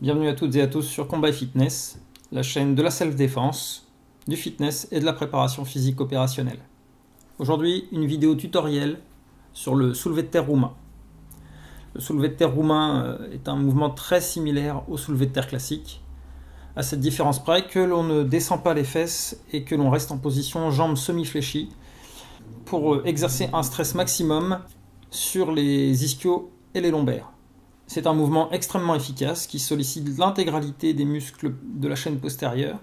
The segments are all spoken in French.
Bienvenue à toutes et à tous sur Combat Fitness, la chaîne de la self-défense, du fitness et de la préparation physique opérationnelle. Aujourd'hui, une vidéo tutoriel sur le soulevé de terre roumain. Le soulevé de terre roumain est un mouvement très similaire au soulevé de terre classique, à cette différence près que l'on ne descend pas les fesses et que l'on reste en position jambes semi-fléchies pour exercer un stress maximum sur les ischios et les lombaires. C'est un mouvement extrêmement efficace qui sollicite l'intégralité des muscles de la chaîne postérieure,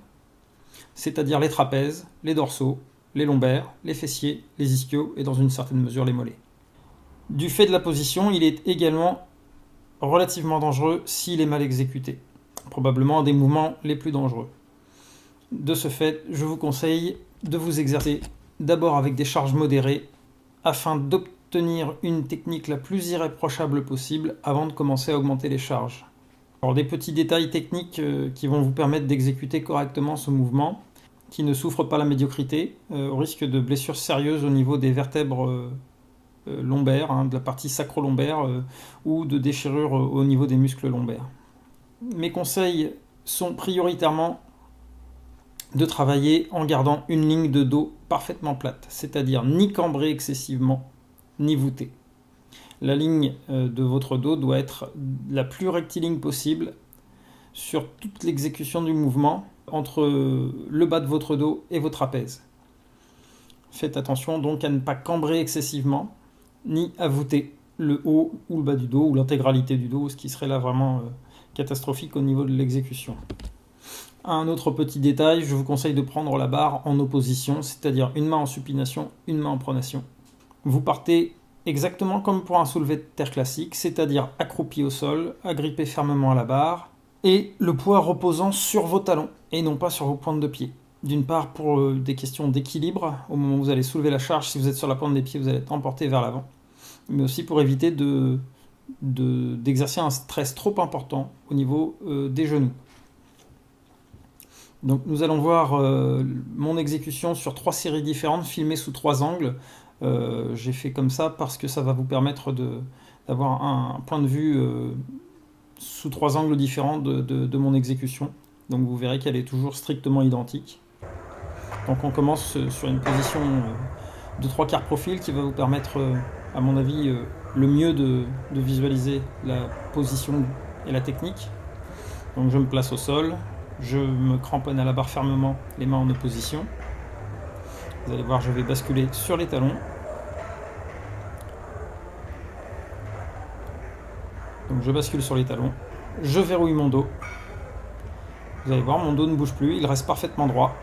c'est-à-dire les trapèzes, les dorsaux, les lombaires, les fessiers, les ischios et dans une certaine mesure les mollets. Du fait de la position, il est également relativement dangereux s'il est mal exécuté, probablement un des mouvements les plus dangereux. De ce fait, je vous conseille de vous exercer d'abord avec des charges modérées afin d'obtenir une technique la plus irréprochable possible avant de commencer à augmenter les charges. Alors, des petits détails techniques qui vont vous permettre d'exécuter correctement ce mouvement, qui ne souffre pas la médiocrité, au risque de blessures sérieuses au niveau des vertèbres lombaires, de la partie sacro-lombaire, ou de déchirures au niveau des muscles lombaires. Mes conseils sont prioritairement de travailler en gardant une ligne de dos parfaitement plate, c'est-à-dire ni cambrée excessivement, ni voûtée. La ligne de votre dos doit être la plus rectiligne possible sur toute l'exécution du mouvement entre le bas de votre dos et vos trapèzes. Faites attention donc à ne pas cambrer excessivement, ni à voûter le haut ou le bas du dos, ou l'intégralité du dos, ce qui serait là vraiment catastrophique au niveau de l'exécution. Un autre petit détail, je vous conseille de prendre la barre en opposition, c'est-à-dire une main en supination, une main en pronation. Vous partez exactement comme pour un soulevé de terre classique, c'est-à-dire accroupi au sol, agrippé fermement à la barre, et le poids reposant sur vos talons, et non pas sur vos pointes de pied. D'une part, pour des questions d'équilibre, au moment où vous allez soulever la charge, si vous êtes sur la pointe des pieds, vous allez être emporté vers l'avant, mais aussi pour éviter d'exercer un stress trop important au niveau des genoux. Donc nous allons voir mon exécution sur 3 séries différentes, filmées sous 3 angles. J'ai fait comme ça parce que ça va vous permettre d'avoir un point de vue sous 3 angles différents de mon exécution. Donc vous verrez qu'elle est toujours strictement identique. Donc on commence sur une position de 3/4 profil qui va vous permettre, à mon avis, le mieux de visualiser la position et la technique. Donc je me place au sol. Je me cramponne à la barre fermement, les mains en opposition. Vous allez voir, je vais basculer sur les talons. Donc je bascule sur les talons. Je verrouille mon dos. Vous allez voir, mon dos ne bouge plus, il reste parfaitement droit.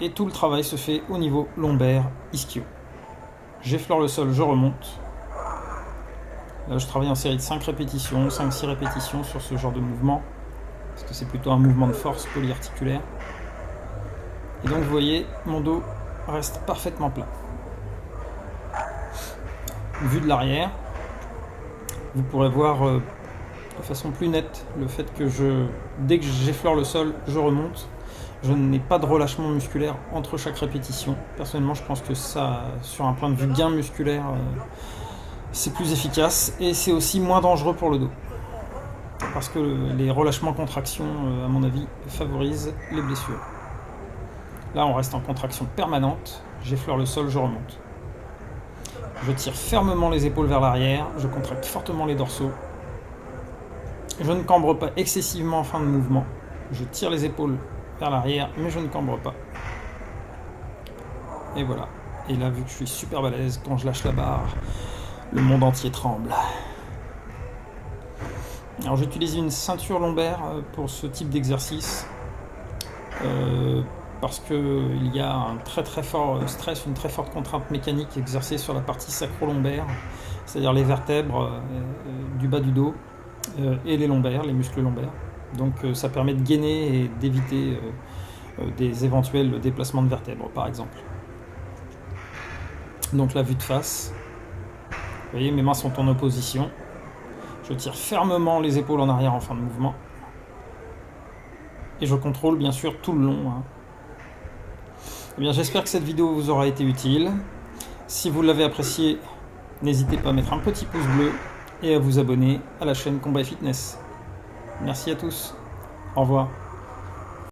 Et tout le travail se fait au niveau lombaire, ischio. J'effleure le sol, je remonte. Là, je travaille en série de 5 répétitions, 5-6 répétitions sur ce genre de mouvement. Parce que c'est plutôt un mouvement de force polyarticulaire. Et donc vous voyez, mon dos reste parfaitement plat. Vu de l'arrière, vous pourrez voir de façon plus nette le fait que dès que j'effleure le sol, je remonte. Je n'ai pas de relâchement musculaire entre chaque répétition. Personnellement, je pense que ça, sur un point de vue gain musculaire, c'est plus efficace et c'est aussi moins dangereux pour le dos. Parce que les relâchements-contractions, à mon avis, favorisent les blessures. Là, on reste en contraction permanente. J'effleure le sol, je remonte. Je tire fermement les épaules vers l'arrière. Je contracte fortement les dorsaux. Je ne cambre pas excessivement en fin de mouvement. Je tire les épaules vers l'arrière, mais je ne cambre pas. Et voilà. Et là, vu que je suis super balèze, quand je lâche la barre, le monde entier tremble. Alors j'utilise une ceinture lombaire pour ce type d'exercice parce qu'il y a un très très fort stress, une très forte contrainte mécanique exercée sur la partie sacro-lombaire, c'est-à-dire les vertèbres du bas du dos et les lombaires, les muscles lombaires. Donc ça permet de gainer et d'éviter des éventuels déplacements de vertèbres par exemple. Donc la vue de face, vous voyez mes mains sont en opposition. Je tire fermement les épaules en arrière en fin de mouvement. Et je contrôle bien sûr tout le long. Eh bien, j'espère que cette vidéo vous aura été utile. Si vous l'avez appréciée, n'hésitez pas à mettre un petit pouce bleu et à vous abonner à la chaîne Combat Fitness. Merci à tous. Au revoir.